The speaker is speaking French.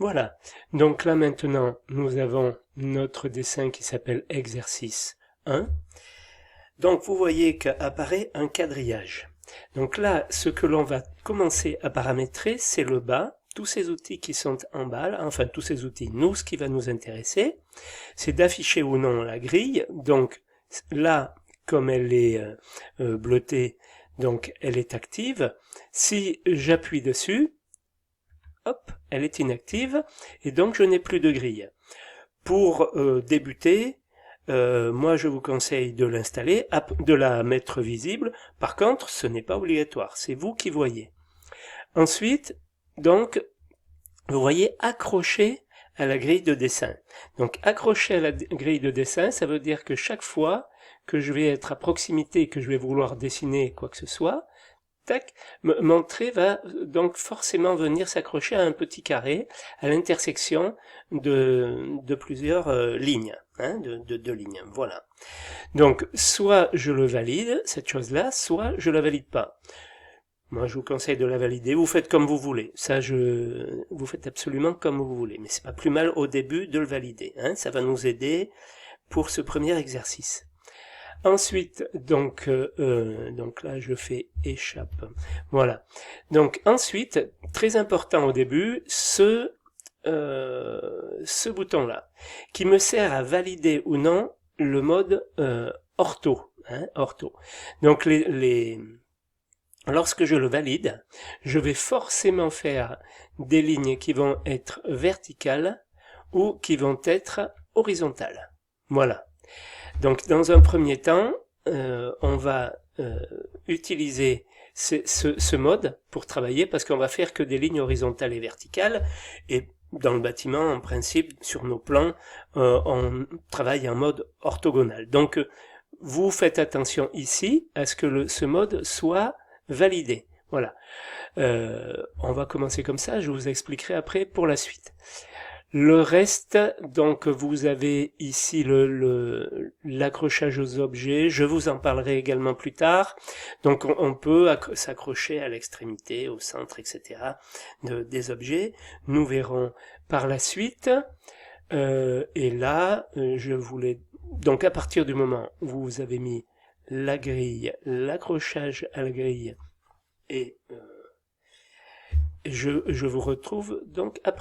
Voilà. Donc là maintenant, nous avons notre dessin qui s'appelle exercice 1. Donc vous voyez qu'apparaît un quadrillage. Donc là, ce que l'on va commencer à paramétrer, c'est le bas. Tous ces outils qui sont en bas, là, enfin tous ces outils, nous, ce qui va nous intéresser, c'est d'afficher ou non la grille. Donc là, comme elle est bleutée, donc elle est active. Si j'appuie dessus, hop, elle est inactive, et donc je n'ai plus de grille. Pour débuter, moi je vous conseille de l'installer, de la mettre visible. Par contre, ce n'est pas obligatoire, c'est vous qui voyez. Ensuite, donc, vous voyez accroché à la grille de dessin. Donc accroché à la grille de dessin, ça veut dire que chaque fois que je vais être à proximité, que je vais vouloir dessiner quoi que ce soit, tac, mon trait va donc forcément venir s'accrocher à un petit carré à l'intersection de plusieurs lignes, hein, de deux lignes. Voilà. Donc soit je le valide, cette chose-là, soit je la valide pas. Moi, je vous conseille de la valider. Vous faites comme vous voulez. Vous faites absolument comme vous voulez. Mais c'est pas plus mal au début de le valider, hein. Ça va nous aider pour ce premier exercice. Ensuite, donc là, je fais échappe. Voilà. Donc ensuite, très important au début, ce bouton-là, qui me sert à valider ou non le mode ortho, hein, ortho. Donc lorsque je le valide, je vais forcément faire des lignes qui vont être verticales ou qui vont être horizontales. Voilà. Donc dans un premier temps, on va utiliser ce mode pour travailler parce qu'on va faire que des lignes horizontales et verticales, et dans le bâtiment, en principe, sur nos plans, on travaille en mode orthogonal. Donc vous faites attention ici à ce que ce mode soit validé. Voilà. On va commencer comme ça, je vous expliquerai après pour la suite. Le reste, donc vous avez ici l'accrochage aux objets, je vous en parlerai également plus tard. Donc on peut s'accrocher à l'extrémité, au centre, etc. des objets. Nous verrons par la suite. Et là, je voulais... Donc à partir du moment où vous avez mis la grille, l'accrochage à la grille, et je vous retrouve donc après.